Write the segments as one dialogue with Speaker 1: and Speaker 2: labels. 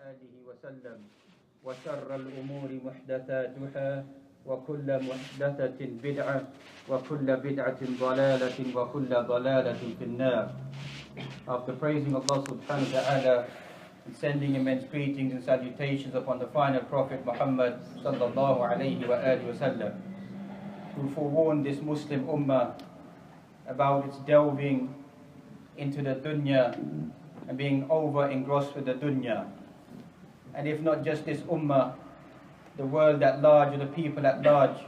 Speaker 1: وآله وسلم وشر الأمور محدثاتها وكل محدثة بدعة وكل بدعة ضلالة وكل ضلالة في النار. After praising Allah subhanahu wa ta'ala and sending immense greetings and salutations upon the final Prophet Muhammad sallallahu alayhi wa alihi wa sallam, who forewarned this Muslim ummah about its delving into the dunya and being over engrossed with the dunya. And if not just this ummah, the world at large, or the people at large,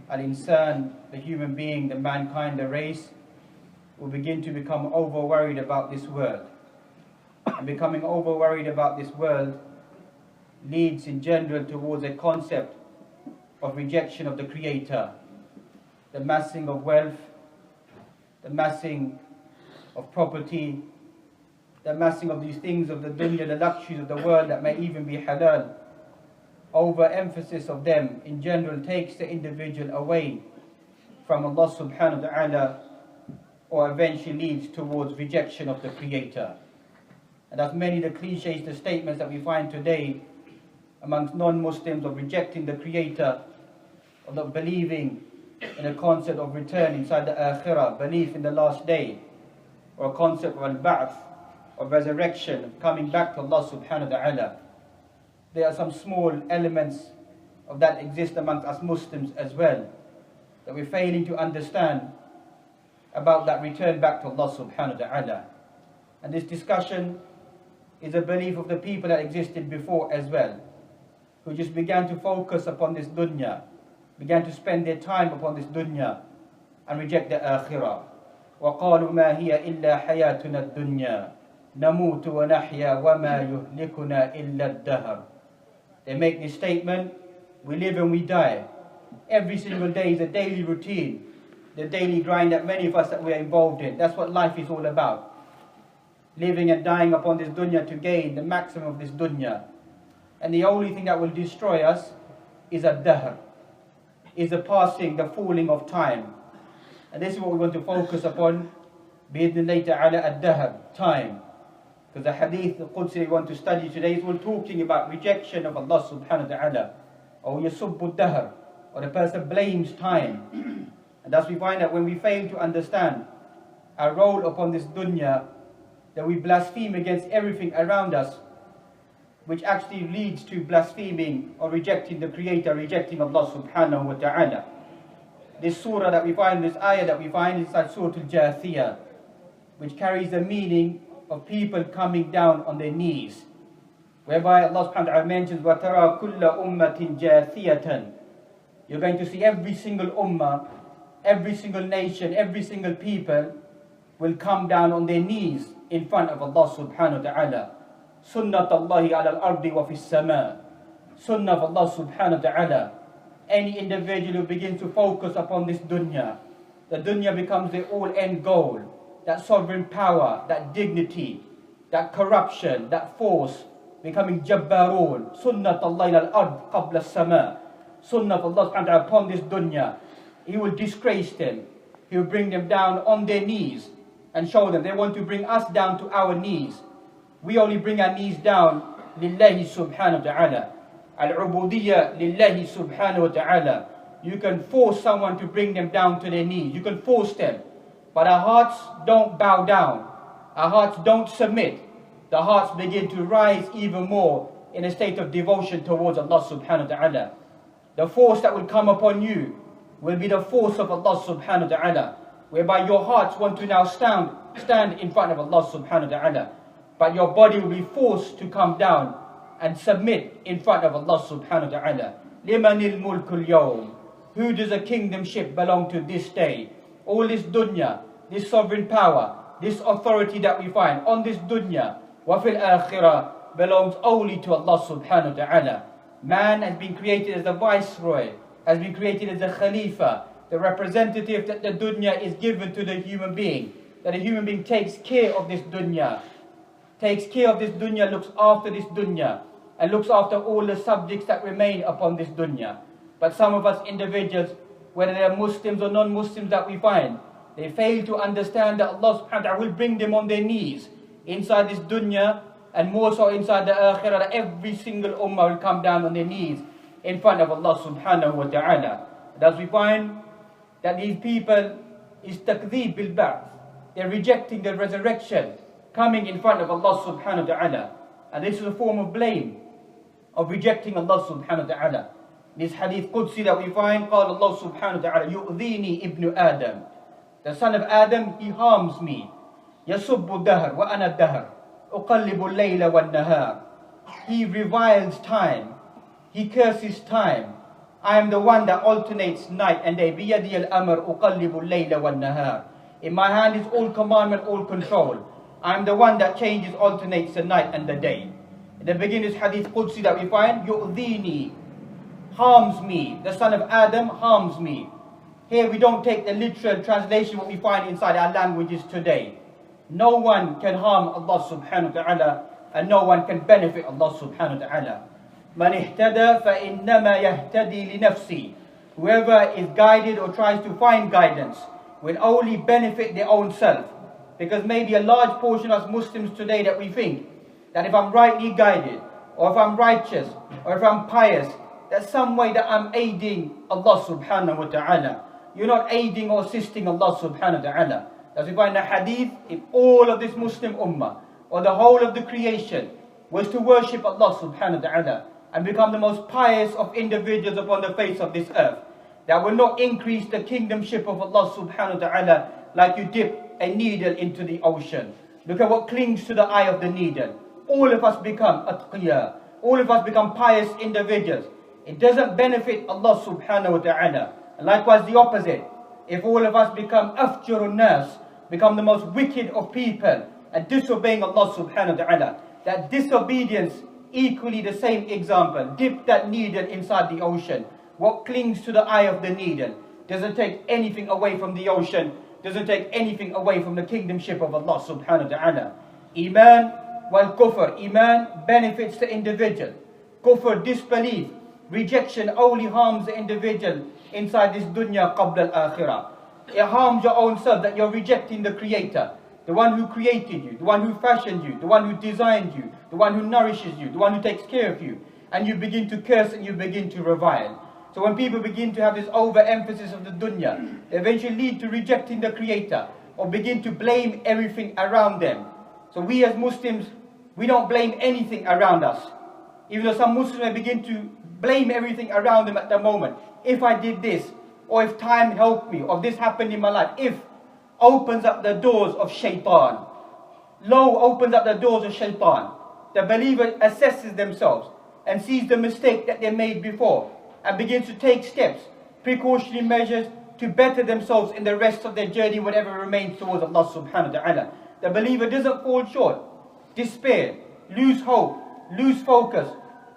Speaker 1: Al-Ansar, the human being, the mankind, the race, will begin to become over worried about this world. And becoming over worried about this world leads in general towards a concept of rejection of the Creator, the massing of wealth, the massing of property, the massing of these things of the dunya, the luxuries of the world that may even be halal. Overemphasis of them in general takes the individual away from Allah subhanahu wa ta'ala, or eventually leads towards rejection of the Creator. And as many the cliches, the statements that we find today amongst non-Muslims of rejecting the Creator, of not believing in a concept of return inside the akhirah, belief in the last day, or a concept of al-ba'th, of resurrection, coming back to Allah subhanahu wa ta'ala. There are some small elements of that exist amongst us Muslims as well, that we're failing to understand about that return back to Allah subhanahu wa ta'ala. And this discussion is a belief of the people that existed before as well, who just began to focus upon this dunya, began to spend their time upon this dunya and reject the akhirah. وَقَالُوا مَا هِيَ إِلَّا حَيَاتُنَا الدُّنْيَا نَمُوتُ وَنَحْيَا وَمَا يُهْلِكُنَا إِلَّا الدَّهْرُ. They make this statement: we live and we die. Every single day is a daily routine, the daily grind that many of us that we are involved in. That's what life is all about. Living and dying upon this dunya to gain the maximum of this dunya. And the only thing that will destroy us is ad-dahr, is the passing, the falling of time. And this is what we want to focus upon, bi-idhnillahi ta'ala, ad-dahr, time. Because the hadith, the Qudsi we want to study today is all talking about rejection of Allah subhanahu wa ta'ala, or yasubbu dahr, or the person blames time. And thus we find that when we fail to understand our role upon this dunya, that we blaspheme against everything around us, which actually leads to blaspheming or rejecting the Creator, rejecting Allah subhanahu wa ta'ala. This surah that we find, this ayah that we find inside Surah Al-Jathiyah, which carries the meaning of people coming down on their knees, whereby Allah subhanahu wa ta'ala mentions وَتَرَى كُلَّ أُمَّةٍ جَاثِيَةً. You're going to see every single ummah, every single nation, every single people will come down on their knees in front of Allah subhanahu wa ta'ala. Sunnat Allahi ala al-ardi wa fi as-sama. Sunnah of Allah subhanahu wa ta'ala. Any individual who begins to focus upon this dunya, the dunya becomes the all-end goal. That sovereign power, that dignity, that corruption, that force, becoming jabbarun. Sunnat Allah ila al-ard qabla as-sama. Sunnah of Allah subhanahu wa ta'ala upon this dunya. He will disgrace them. He will bring them down on their knees and show them they want to bring us down to our knees. We only bring our knees down lillahi subhanahu wa ta'ala. Al-ubudiyya lillahi subhanahu wa ta'ala. You can force someone to bring them down to their knees. You can force them. But our hearts don't bow down. Our hearts don't submit. The hearts begin to rise even more in a state of devotion towards Allah subhanahu wa ta'ala. The force that will come upon you will be the force of Allah subhanahu wa ta'ala, whereby your hearts want to now stand in front of Allah subhanahu wa ta'ala. But your body will be forced to come down and submit in front of Allah subhanahu wa ta'ala. Limanil mulkul yawm. Who does a kingdomship belong to this day? All this dunya, this sovereign power, this authority that we find on this dunya, wa fil akhirah, belongs only to Allah subhanahu wa ta'ala. Man has been created as the viceroy, has been created as the khalifa, the representative that the dunya is given to the human being, that the human being takes care of this dunya, looks after this dunya, and looks after all the subjects that remain upon this dunya. But some of us individuals, whether they are Muslims or non-Muslims that we find, they fail to understand that Allah subhanahu wa ta'ala will bring them on their knees inside this dunya and more so inside the akhirah, that every single ummah will come down on their knees in front of Allah subhanahu wa ta'ala. Thus we find that these people is takdeeb bil ba'th. They're rejecting the resurrection, coming in front of Allah subhanahu wa ta'ala. And this is a form of blame, of rejecting Allah subhanahu wa ta'ala. This hadith Qudsi that we find, قال Allah subhanahu wa ta'ala, يؤذيني ابن Adam. The son of Adam, he harms me. يسب الدهر وأنا الدهر. أقلب الليل والنهار. He reviles time. He curses time. I am the one that alternates night and day. بيدي الأمر أقلب الليل والنهار. In my hand is all commandment, all control. I am the one that changes, alternates the night and the day. In the beginning is hadith Qudsi that we find, يؤذيني, harms me. The son of Adam harms me. Here we don't take the literal translation what we find inside our languages today. No one can harm Allah subhanahu wa ta'ala, and no one can benefit Allah subhanahu wa ta'ala. Man ihtada fa innama yahtadi li nafsi. Whoever is guided or tries to find guidance will only benefit their own self. Because maybe a large portion of us Muslims today that we think that if I'm rightly guided, or if I'm righteous, or if I'm pious, that's some way that I'm aiding Allah subhanahu wa ta'ala. You're not aiding or assisting Allah subhanahu wa ta'ala. As we find in the hadith, if all of this Muslim ummah, or the whole of the creation, was to worship Allah subhanahu wa ta'ala, and become the most pious of individuals upon the face of this earth, that will not increase the kingdomship of Allah subhanahu wa ta'ala like you dip a needle into the ocean. Look at what clings to the eye of the needle. All of us become atqiya. All of us become pious individuals. It doesn't benefit Allah subhanahu wa ta'ala. And likewise the opposite. If all of us become afjarun nas, become the most wicked of people, and disobeying Allah subhanahu wa ta'ala, that disobedience, equally the same example. Dip that needle inside the ocean. What clings to the eye of the needle doesn't take anything away from the ocean, doesn't take anything away from the kingdomship of Allah subhanahu wa ta'ala. Iman wal kufr. Iman benefits the individual. Kufr, disbelief, rejection only harms the individual inside this dunya qabla al-akhirah. It harms your own self, that you're rejecting the creator, the one who created you, the one who fashioned you, the one who designed you, the one who nourishes you, the one who takes care of you. And you begin to curse and you begin to revile. So when people begin to have this overemphasis of the dunya, they eventually lead to rejecting the creator, or begin to blame everything around them. So we as Muslims, we don't blame anything around us. Even though some Muslims may begin to blame everything around them at the moment. If I did this, or if time helped me, or this happened in my life, if opens up the doors of shaitan. Lo opens up the doors of shaitan. The believer assesses themselves and sees the mistake that they made before, and begins to take steps, precautionary measures to better themselves in the rest of their journey, whatever remains towards Allah subhanahu wa ta'ala. The believer doesn't fall short, despair, lose hope, lose focus.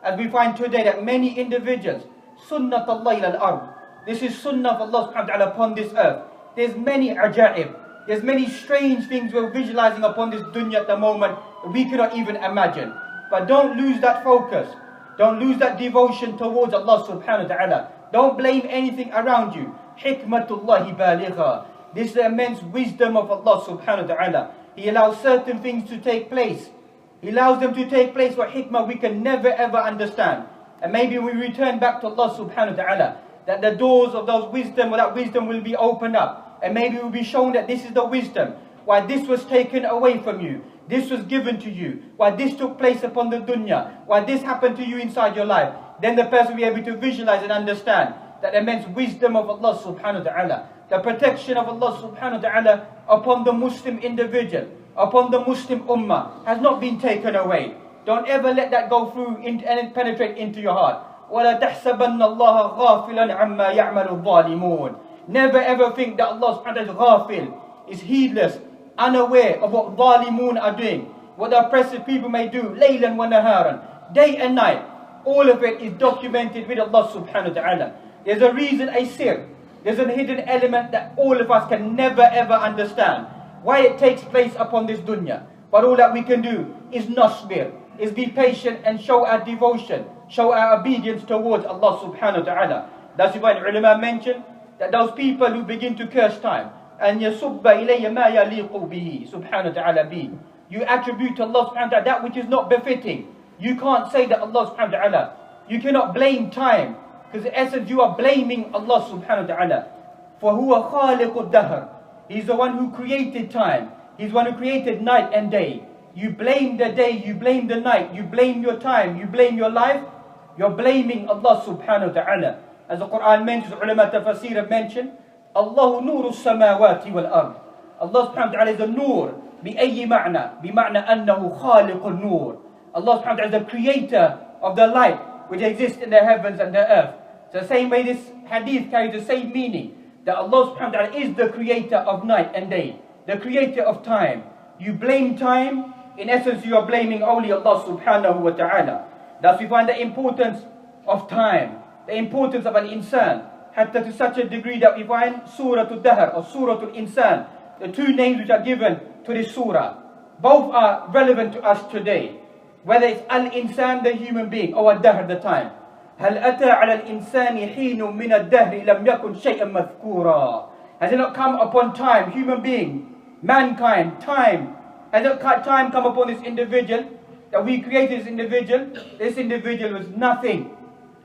Speaker 1: As we find today that many individuals, sunnat Allah ila al-ard. This is sunnah of Allah subhanahu wa ta'ala upon this earth. There's many ajaib. There's many strange things we're visualizing upon this dunya at the moment that we cannot even imagine. But don't lose that focus. Don't lose that devotion towards Allah subhanahu wa ta'ala. Don't blame anything around you. Hikmatullahi baligha. This is the immense wisdom of Allah subhanahu wa ta'ala. He allows certain things to take place. He allows them to take place for hikmah we can never ever understand. And maybe we return back to Allah subhanahu wa ta'ala, that the doors of those wisdom, or that wisdom will be opened up. And maybe we'll be shown that this is the wisdom. Why this was taken away from you. This was given to you. Why this took place upon the dunya. Why this happened to you inside your life. Then the person will be able to visualize and understand that immense wisdom of Allah subhanahu wa ta'ala. The protection of Allah subhanahu wa ta'ala upon the Muslim individual, upon the Muslim ummah, has not been taken away. Don't ever let that go through and penetrate into your heart. وَلَا تَحْسَبَنَّ اللَّهَ غَافِلًا عَمَّا يَعْمَلُ الظَّالِمُونَ. Never ever think that Allah subhanahu wa ta'ala is ghafil, is heedless, unaware of what zalimun are doing, what the oppressive people may do, laylan wa naharan, day and night. All of it is documented with Allah subhanahu wa ta'ala. There's a reason, a sir. There's a hidden element that all of us can never ever understand. Why it takes place upon this dunya. But all that we can do is nasbir, is be patient and show our devotion, show our obedience towards Allah subhanahu wa ta'ala. That's why the ulama mentioned that those people who begin to curse time, and yasubba ilayya ma yaliqu bihi subhanahu wa ta'ala bi. you attribute to Allah subhanahu wa ta'ala that which is not befitting. You can't say that Allah subhanahu wa ta'ala. You cannot blame time, because in essence you are blaming Allah subhanahu wa ta'ala. For huwa khaliqud dahr. He's the one who created time. He's the one who created night and day. You blame the day, you blame the night, you blame your time, you blame your life. You're blaming Allah subhanahu wa ta'ala. As the Quran mentions, ulama tafsir have mentioned, Allahu nuru samawati wal ard. Allah subhanahu wa ta'ala is a nur. بأي معنى؟ بمعنى أنه خالق النور. Allah subhanahu wa ta'ala is the creator of the light which exists in the heavens and the earth. So the same way this hadith carries the same meaning, that Allah subhanahu wa ta'ala is the creator of night and day, the creator of time. You blame time, in essence you are blaming only Allah subhanahu wa ta'ala. Thus we find the importance of time, the importance of Al-Insan, hatta to such a degree that we find Surah Al-Dahr or Surah Al-Insan, the two names which are given to this surah. Both are relevant to us today. Whether it's Al-Insan, the human being, or Al-Dahr, the time. هل أتى على الإنسان حين من الدهر لم يكن شيئا مذكورا. Has it not come upon time, human being, mankind, time? Has not time come upon this individual, that we created this individual? This individual was nothing.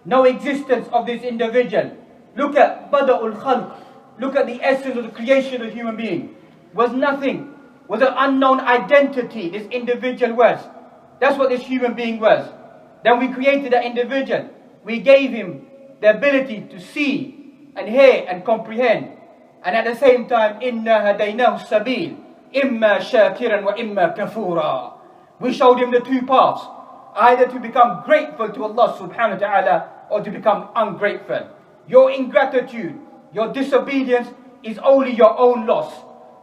Speaker 1: No existence of this individual. Look at Bada'ul Khalq. Look at the essence of the creation of the human being. Was nothing. Was an unknown identity this individual was. That's what this human being was. Then we created that individual. We gave him the ability to see and hear and comprehend. And at the same time, إِنَّا هَدَيْنَاهُ السَّبِيلِ إِمَّا شَاكِرًا وَإِمَّا كَفُورًا. We showed him the two paths. Either to become grateful to Allah subhanahu wa ta'ala, or to become ungrateful. Your ingratitude, your disobedience is only your own loss.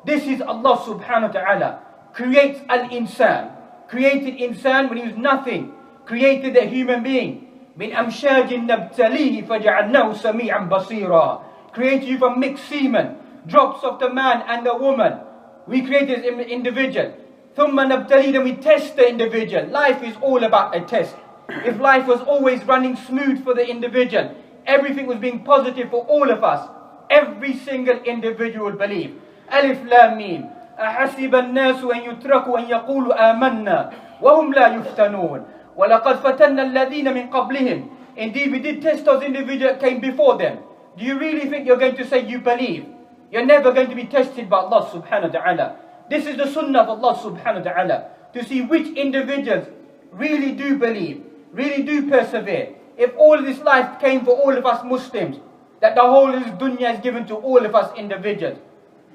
Speaker 1: This is Allah subhanahu wa ta'ala. Creates Al-Insan. Created insan when he was nothing. Created a human being. من أمشاج نبتليه فجعلناه سميعا بصيرا. Created you from mixed semen, drops of the man and the woman. We created an individual. ثم نبتليه, then we test the individual. Life is all about a test. If life was always running smooth for the individual, everything was being positive for all of us, every single individual would believe. Alif Lam Mim. أحسب الناس أن يتركوا أن يقولوا آمنا وهم لا يفتنون ولقد فتنا الذين من قبلهم. Indeed, we did test those individuals that came before them. Do you really think you're going to say you believe? You're never going to be tested by Allah subhanahu wa ta'ala. This is the sunnah of Allah subhanahu wa ta'ala, to see which individuals really do believe, really do persevere. If all of this life came for all of us Muslims, that the whole of this dunya is given to all of us individuals.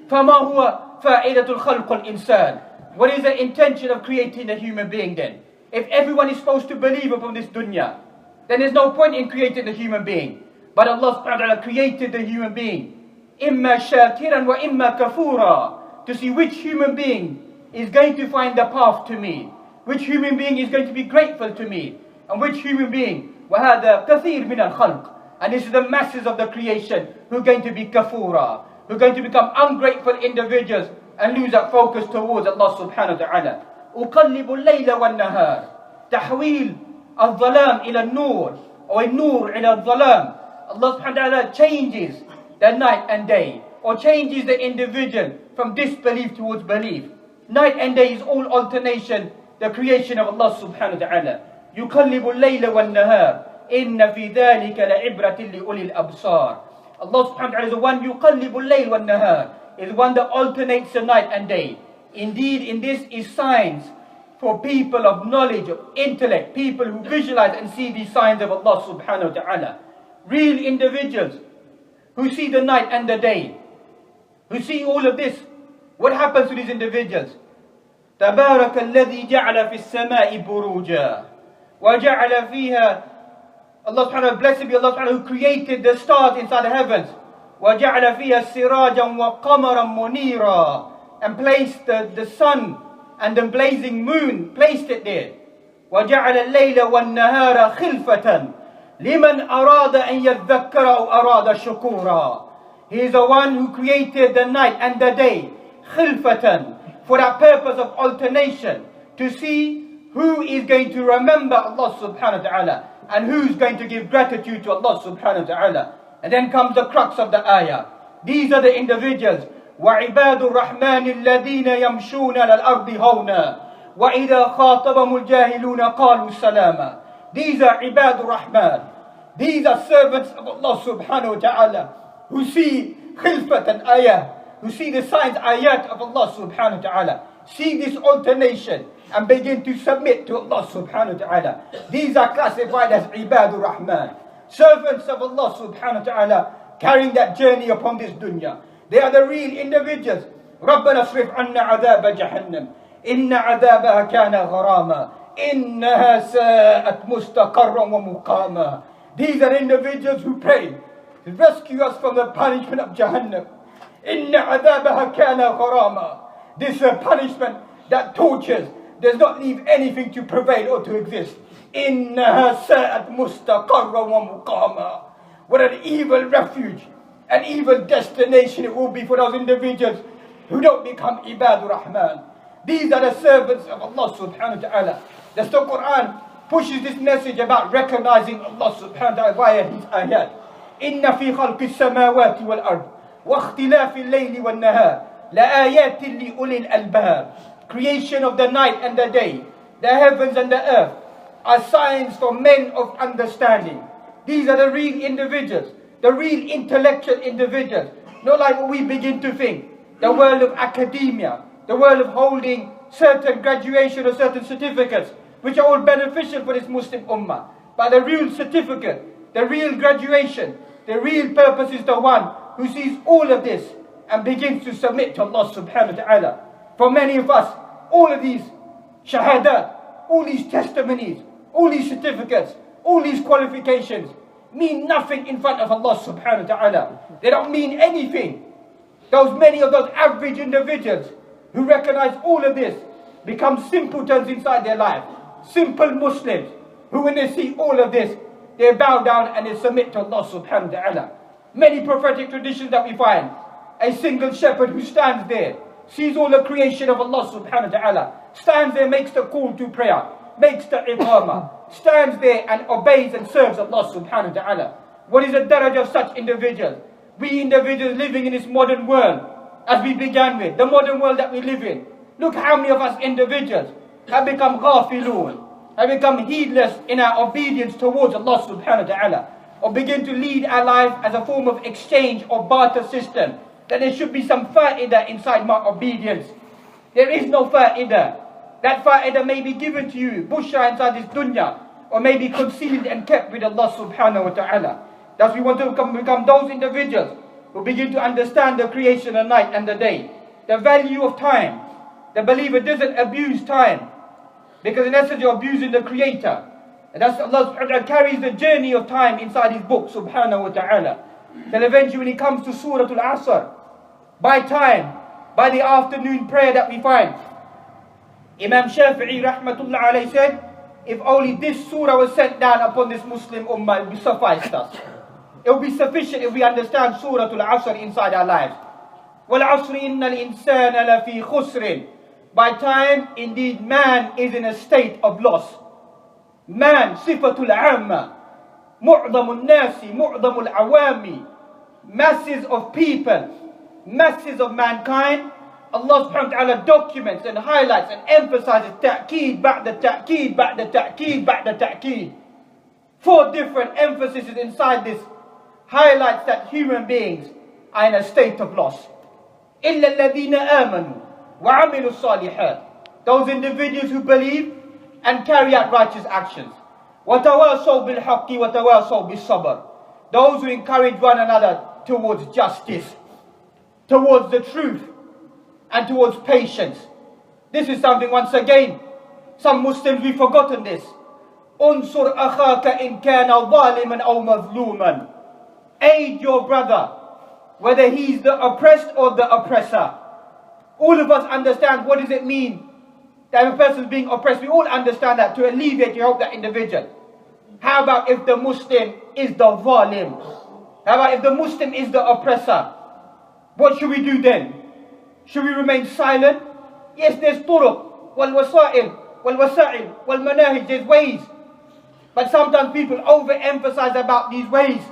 Speaker 1: فَمَا هُوَ فَائِدَةُ الْخَلْقُ الْإِنسَانِ. What is the intention of creating a human being then? If everyone is supposed to believe upon this dunya, then there's no point in creating the human being. But Allah subhanahu wa ta'ala created the human being. إِمَّا شَاكِرًا وَإِمَّا كَفُورًا. To see which human being is going to find the path to me. Which human being is going to be grateful to me. And which human being, وَهَذَا كَثِيرٌ مِنَ الْخَلْقِ. And this is the masses of the creation who are going to be kafura, who are going to become ungrateful individuals and lose that focus towards Allah subhanahu wa ta'ala. أُقَلِّبُ اللَّيْلَ وَالنَّهَارِ. تحويل الظلام إلى النور, or النور إلى الظلام. Allah subhanahu wa ta'ala changes the night and day, or changes the individual from disbelief towards belief. Night and day is all alternation, the creation of Allah subhanahu wa ta'ala. يُقَلِّبُ اللَّيْلَ وَالنَّهَارِ إِنَّ فِي ذَلِكَ لَعِبْرَةٍ لِأُولِي الْأَبْصَارِ. Allah subhanahu wa ta'ala is the one يُقَلِّبُ اللَّيْلَ وَالنَّهَارِ, is the one that alternates the night and day. Indeed, in this is signs for people of knowledge, of intellect, people who visualize and see these signs of Allah subhanahu wa ta'ala. Real individuals who see the night and the day, who see all of this. What happens to these individuals? تبارك الذي جعل في السماء بروجا وجعل فيها. Allah subhanahu wa ta'ala, blessed be Allah subhanahu wa ta'ala, who created the stars inside the heavens. وجعل فيها سراجا وقمرا منيرا, and placed the sun and the blazing moon, placed it there. وجعل الليل والنهار خلفة لمن أراد أن يذكر أو أراد شكورا. He is the one who created the night and the day, خلفة, for that purpose of alternation, to see who is going to remember Allah subhanahu wa ta'ala and who's going to give gratitude to Allah subhanahu wa ta'ala. And then comes the crux of the ayah. These are the individuals. وَعِبَادُ الرَّحْمَنِ الَّذِينَ يَمْشُونَ عَلَى الْأَرْضِ هَوْنًا. وَإِذَا خَاطَبَهُمُ الْجَاهِلُونَ قَالُوا سَلَامًا. These are Ibadur Rahman. These are servants of Allah subhanahu wa ta'ala who see khilfat and ayah, who see the signs ayat of Allah subhanahu wa ta'ala, see this alternation and begin to submit to Allah subhanahu wa ta'ala. These are classified as Ibadur Rahman, servants of Allah subhanahu wa ta'ala, carrying that journey upon this dunya. They are the real individuals. رَبَّنَا اصْرِفْ عَنَّا عَذَابَ جَهَنَّمَ إِنَّ عَذَابَهَا كَانَ غَرَامًا إِنَّهَا سَاءَتْ مُسْتَقَرًّا وَمُقَامًا. These are individuals who pray to rescue us from the punishment of Jahannam. إِنَّ عَذَابَهَا كَانَ غَرَامًا. This is a punishment that tortures, does not leave anything to prevail or to exist. إِنَّهَا سَاءَتْ مُسْتَقَرًّا وَمُقَامًا. What an evil refuge, an evil destination it will be for those individuals who don't become Ibadur Rahman. These are the servants of Allah subhanahu wa ta'ala. Thus the Quran pushes this message about recognizing Allah subhanahu wa ta'ala via His ayat. إِنَّ فِي خَلْقِ السَّمَاوَاتِ وَالْأَرْضِ وَاخْتِلَافِ اللَّيْلِ وَالنَّهَارِ لَآيَاتٍ لِأُولِي الْأَلْبَابِ. Creation of the night and the day, the heavens and the earth, are signs for men of understanding. These are the real individuals, the real intellectual individuals. Not like what we begin to think. The world of academia, the world of holding certain graduation or certain certificates, which are all beneficial for this Muslim ummah. But the real certificate, the real graduation, the real purpose is the one who sees all of this and begins to submit to Allah subhanahu wa ta'ala. For many of us, all of these shahadat, all these testimonies, all these certificates, all these qualifications mean nothing in front of Allah subhanahu wa ta'ala. They don't mean anything. Many of those average individuals who recognize all of this become simpletons inside their life. Simple Muslims who, when they see all of this, they bow down and they submit to Allah subhanahu wa ta'ala. Many prophetic traditions that we find, a single shepherd who stands there, sees all the creation of Allah subhanahu wa ta'ala, stands there, makes the call to prayer, makes the iqamah, stands there and obeys and serves Allah subhanahu wa ta'ala. What is the darajah of such individuals? We individuals living in this modern world, as we began with, the modern world that we live in. Look how many of us individuals have become ghafiloon, have become heedless in our obedience towards Allah subhanahu wa ta'ala, or begin to lead our life as a form of exchange or barter system, that there should be some fa'idah inside my obedience. There is no fa'idah. That fa'idah may be given to you, bushra inside this dunya, or may be concealed and kept with Allah subhanahu wa ta'ala. Thus we want to become those individuals who begin to understand the creation of night and the day, the value of time. The believer doesn't abuse time, because in essence you're abusing the Creator. And that's Allah subhanahu wa ta'ala carries the journey of time inside His book subhanahu wa ta'ala. Then eventually when it comes to Surah Al-Ansar, by time, by the afternoon prayer that we find, Imam Shafi'i rahmatullah alayhi said, if only this surah was sent down upon this Muslim ummah, it would be sufficed us. It will be sufficient if we understand Surah Al-Asr inside our lives. وَالْعَصْرِ إِنَّ الْإِنسَانَ لَفِي خُسْرٍ. By time, indeed, man is in a state of loss. Man, sifatul amma, mu'dhamul nasi, mu'dhamul awami, masses of people, masses of mankind. Allah subhanahu wa ta'ala documents and highlights and emphasizes ta'keed, ba'da ta'keed, ba'da ta'keed, ba'da ta'keed. 4 different emphases inside this highlights that human beings are in a state of loss. إِلَّا الَّذِينَ آمَنُوا وَعَمِلُوا الصَّالِحَاتِ. Those individuals who believe and carry out righteous actions. وَتَوَاصَوْا بِالْحَقِّ وَتَوَاصَوْا بِالصَّبْرِ. Those who encourage one another towards justice, towards the truth, and towards patience. This is something, once again, some Muslims, we've forgotten this. أُنصُرْ أَخَاكَ إِنْ كَانَ ظَالِمًا أَوْ مَظْلُومًا. Aid your brother, whether he's the oppressed or the oppressor. All of us understand what does it mean that a person is being oppressed. We all understand that, to alleviate, you help that individual. How about if the Muslim is the zalim? How about if the Muslim is the oppressor? What should we do then? Should we remain silent? Yes, there's turuq, wal wasa'il, wal wasa'il, wal manahij, there's ways. But sometimes people overemphasize about these ways.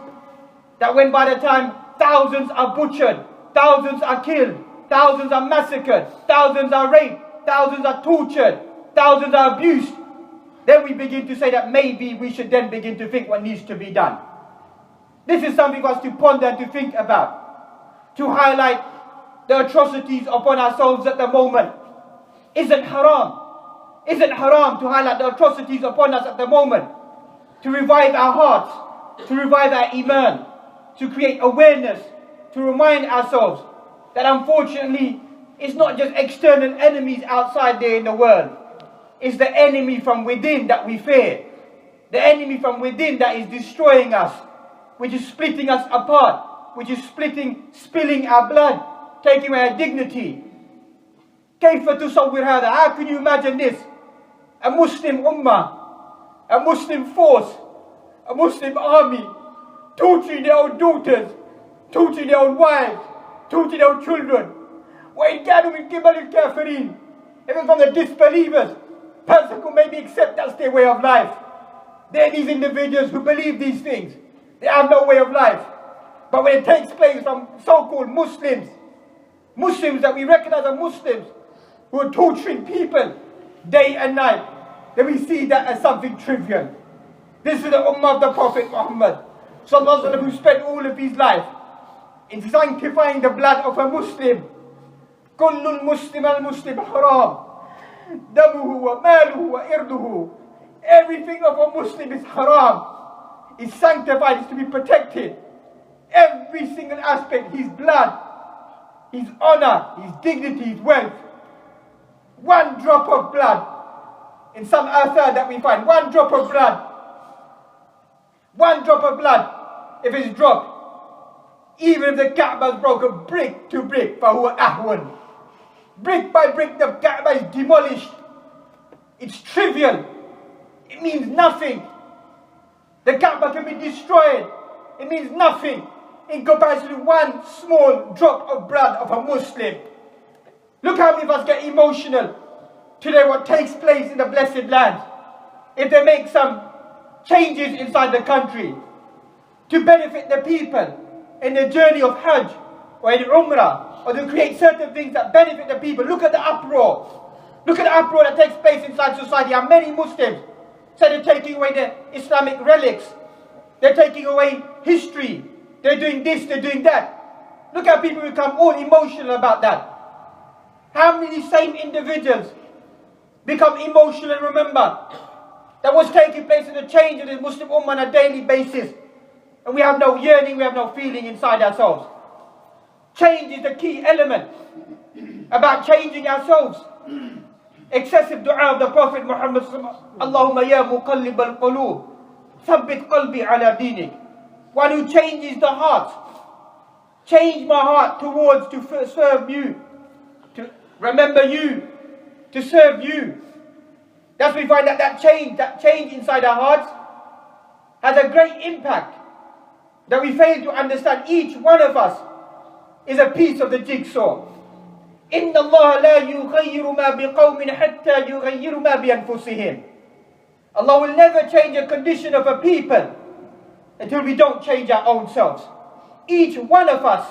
Speaker 1: That when by the time thousands are butchered, thousands are killed, thousands are massacred, thousands are raped, thousands are tortured,
Speaker 2: thousands are abused, then we begin to say that maybe we should then begin to think what needs to be done. This is something for us to ponder and to think about, to highlight the atrocities upon ourselves at the moment. Isn't haram to highlight the atrocities upon us at the moment, to revive our hearts, to revive our iman, to create awareness, to remind ourselves that unfortunately it's not just external enemies outside there in the world. It's the enemy from within that we fear. The enemy from within that is destroying us, which is splitting us apart, which is spilling our blood, taking away our dignity. كيف تصور هذا? How can you imagine this? A Muslim ummah, a Muslim force, a Muslim army, torturing their own daughters, torturing their own wives, torturing their own children. وإن كانوا من قبل الكافرين. Even from the disbelievers, person could maybe accept that's their way of life. There are these individuals who believe these things. They have no way of life. But when it takes place from so-called Muslims that we recognize as Muslims, who are torturing people day and night, then we see that as something trivial. This is the ummah of the Prophet Muhammad sallallahu alaihi wasallam, who spent all of his life in sanctifying the blood of a Muslim. كل المسلم المسلم حرام دمه وماله وإرضه. Everything of a Muslim is haram, is sanctified, is to be protected. Every single aspect, his blood, his honor, his dignity, his wealth. One drop of blood, in some athar that we find, one drop of blood, if it's dropped, even if the Kaaba is broken brick to brick, فَهُوَ أَهْوَنُ. Brick by brick, the Kaaba is demolished. It's trivial. It means nothing. The Kaaba can be destroyed. It means nothing in comparison to one small drop of blood of a Muslim. Look how many of us get emotional today what takes place in the blessed land. If they make some changes inside the country to benefit the people in the journey of Hajj or in Umrah, or to create certain things that benefit the people, look at the uproar. Look at the uproar that takes place inside society. How many Muslims say they're taking away the Islamic relics, they're taking away history, they're doing this, they're doing that. Look how people become all emotional about that. How many same individuals become emotional and remember that what's taking place in the change of the Muslim Ummah on a daily basis, and we have no yearning, we have no feeling inside ourselves. Change is the key element about changing ourselves. Excessive dua of the Prophet Muhammad, Allahumma ya muqallib al-qulub, thabbit qalbi ala dinik. One who changes the heart. Change my heart towards to serve you, to remember you, to serve you. That's why we find that change inside our hearts has a great impact that we fail to understand. Each one of us is a piece of the jigsaw. إِنَّ اللَّهَ لَا يُغَيِّرُ مَا بِقَوْمٍ حَتَّى يُغَيِّرُ مَا بِأَنفُسِهِمْ. Allah will never change a condition of a people until we don't change our own selves. Each one of us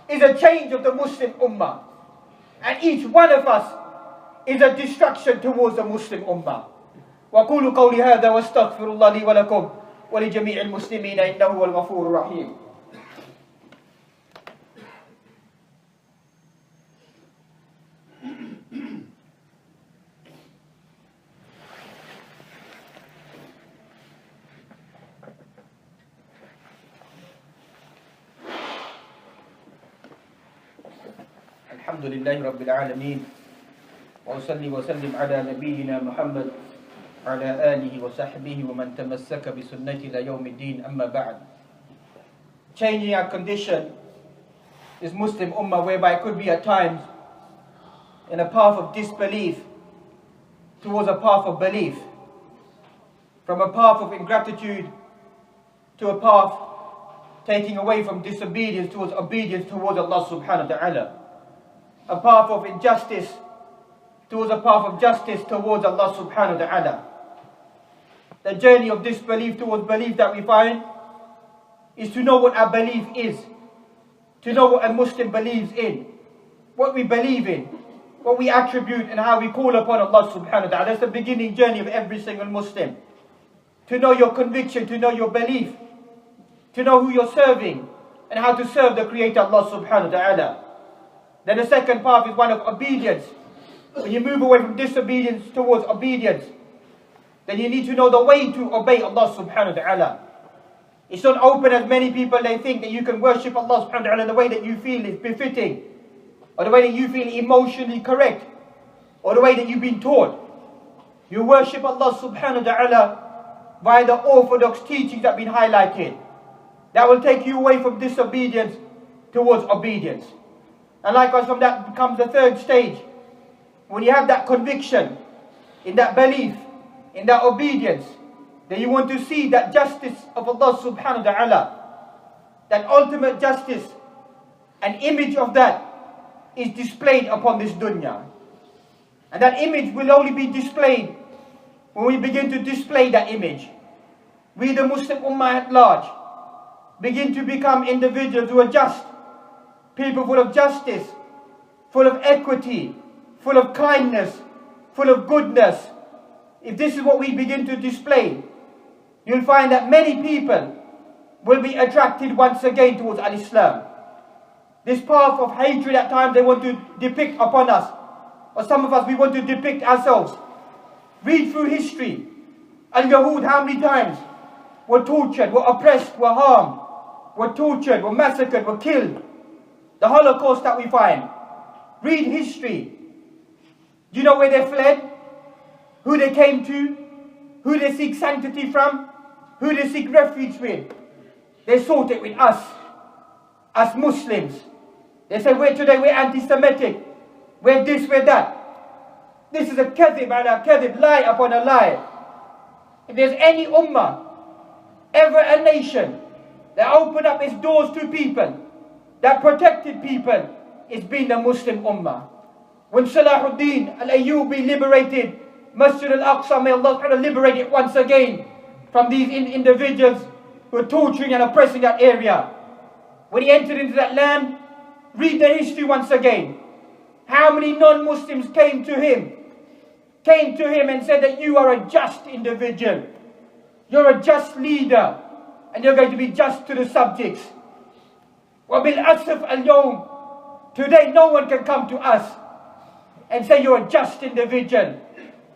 Speaker 2: is a change of the Muslim Ummah. And each one of us is a destruction towards the Muslim Ummah. وَقُولُوا قَوْلِ هَذَا وَاسْتَغْفِرُ اللَّهِ لِي وَلَكُمْ وَلِجَمِيعِ الْمُسْلِمِينَ إِنَّهُ هُوَ الْغَفُورُ الرَّحِيمُ. الحمد لله رب العالمين وأصلي وسلم على نبينا محمد على آله وصحبه ومن تمسك بسنته إلى يوم الدين أما بعد. Changing our condition is Muslim Ummah, whereby it could be at times in a path of disbelief towards a path of belief, from a path of ingratitude to a path taking away from disobedience towards obedience towards Allah subhanahu wa ta'ala. A path of injustice towards a path of justice towards Allah subhanahu wa ta'ala. The journey of disbelief towards belief that we find is to know what our belief is, to know what a Muslim believes in, what we believe in, what we attribute and how we call upon Allah subhanahu wa ta'ala. That's the beginning journey of every single Muslim. To know your conviction, to know your belief, to know who you're serving, and how to serve the Creator Allah subhanahu wa ta'ala. Then the second path is one of obedience. When you move away from disobedience towards obedience, then you need to know the way to obey Allah subhanahu wa ta'ala. It's not open as many people they think that you can worship Allah subhanahu wa ta'ala in the way that you feel is befitting, or the way that you feel emotionally correct, or the way that you've been taught. You worship Allah subhanahu wa ta'ala by the orthodox teachings that have been highlighted. That will take you away from disobedience towards obedience. And likewise from that becomes the third stage. When you have that conviction, in that belief, in that obedience, then you want to see that justice of Allah subhanahu wa ta'ala, that ultimate justice, an image of that is displayed upon this dunya. And that image will only be displayed when we begin to display that image. We, the Muslim Ummah at large, begin to become individuals who are just, people full of justice, full of equity, full of kindness, full of goodness. If this is what we begin to display, you'll find that many people will be attracted once again towards Al-Islam. This path of hatred at times they want to depict upon us, or some of us we want to depict ourselves. Read through history. Al-Yahud, how many times were tortured, were oppressed, were harmed, were tortured, were massacred, were killed. The Holocaust that we find. Read history. Do you know where they fled? Who they came to? Who they seek sanctity from? Who they seek refuge with? They sought it with us, as Muslims. They said, we're anti-Semitic. We're this, we're that. This is a kadhib ala kadhib, lie upon a lie. If there's any ummah, ever a nation, that opened up its doors to people, that protected people, it's been the Muslim ummah. When Salahuddin al-Ayyubi liberated Masjid al-Aqsa, may Allah liberate it once again from these individuals who are torturing and oppressing that area. When he entered into that land, read the history once again. How many non-Muslims came to him and said that you are a just individual, you're a just leader, and you're going to be just to the subjects. وَبِالْأَسْفِ الْيَوْمِ, today no one can come to us and say you're a just individual,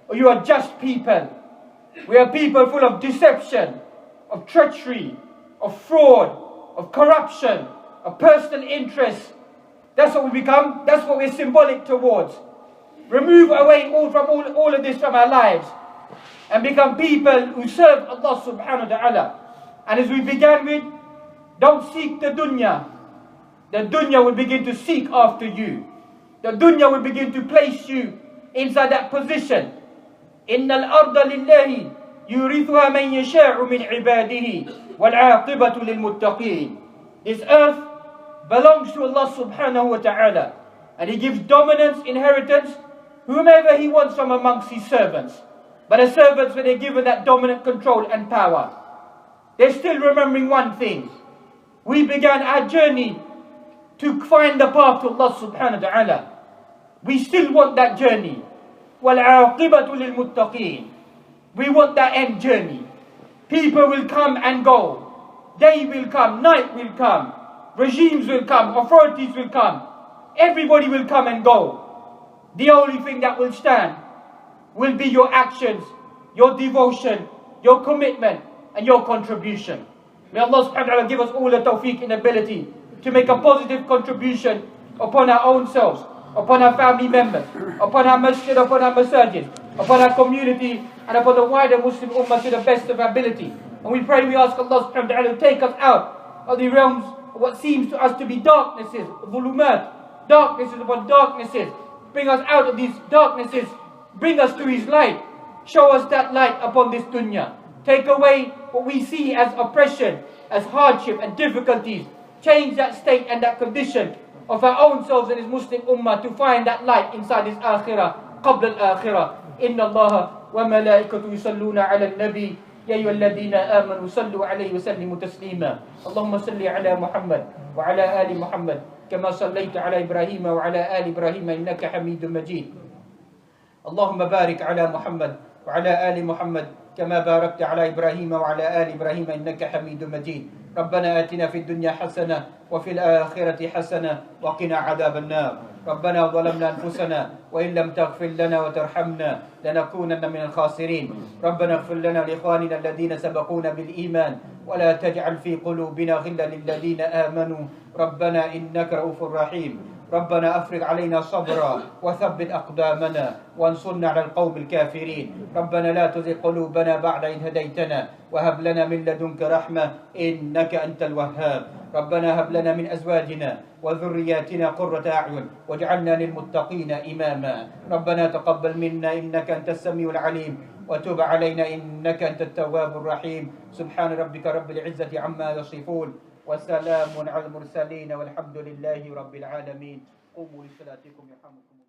Speaker 2: or you are just people. We are people full of deception, of treachery, of fraud, of corruption, of personal interest. That's what we become. That's what we're symbolic towards. Remove away all of this from our lives and become people who serve Allah subhanahu wa ta'ala. And as we began with, don't seek the dunya. The dunya will begin to seek after you. The dunya will begin to place you inside that position. إِنَّ الْأَرْضَ لِلَّهِ يُورِثُهَا مَنْ يَشَاءُ مِنْ عِبَادِهِ وَالْعَاقِبَةُ لِلْمُتَّقِينَ. This earth belongs to Allah subhanahu wa ta'ala. And He gives dominance, inheritance, whomever He wants from amongst His servants. But the servants, when they're given that dominant control and power, they're still remembering one thing. We began our journey to find the path to Allah subhanahu wa ta'ala. We still want that journey. وَالْعَاقِبَةُ لِلْمُتَّقِينَ. We want that end journey. People will come and go. Day will come, night will come. Regimes will come, authorities will come. Everybody will come and go. The only thing that will stand will be your actions, your devotion, your commitment, and your contribution. May Allah subhanahu wa ta'ala give us all the tawfiq and ability to make a positive contribution upon our own selves, upon our family members, upon our masjid, upon our masajid, upon our community, and upon the wider Muslim ummah to the best of our ability. And we pray, we ask Allah subhanahu wa ta'ala to take us out of the realms of what seems to us to be darknesses, dhulumat, darknesses upon darknesses. Bring us out of these darknesses, bring us to His light, show us that light upon this dunya. Take away what we see as oppression, as hardship and difficulties. Change that state and that condition of our own selves and His Muslim ummah to find that light inside His akhirah, qabla al-akhirah. Inna Allah wa malaikatu yusalluna ala al-nabi. يا أيها الذين آمنوا صلوا عليه وسلموا تسليما اللهم صل على محمد وعلى آل محمد
Speaker 1: كما صليت على إبراهيم وعلى آل إبراهيم إنك حميد مجيد. اللهم بارك على محمد وعلى آل محمد كما باركت على إبراهيم وعلى آل إبراهيم إنك حميد مجيد. ربنا آتنا في الدنيا حسنة وفي الآخرة حسنة وقنا عذاب النار. ربنا ظلمنا أنفسنا وإن لم تغفر لنا وترحمنا لنكونن من الخاسرين. ربنا اغفر لنا لإخواننا الذين سبقونا بالإيمان ولا تجعل في قلوبنا غلا للذين آمنوا ربنا إنك رؤوف رحيم. ربنا أفرغ علينا صبرا وثبت أقدامنا وانصرنا على القوم الكافرين. ربنا لا تزغ قلوبنا بعد إذ هديتنا وهب لنا من لدنك رحمة إنك أنت الوهاب. ربنا هب لنا من أزواجنا وذرياتنا قرة أعين واجعلنا للمتقين إماما. ربنا تقبل منا إنك أنت السميع العليم وتب علينا إنك أنت التواب الرحيم. سبحان ربك رب العزة عما يصفون وسلام على المرسلين والحمد لله رب العالمين. قوموا لصلاتكم يرحمكم.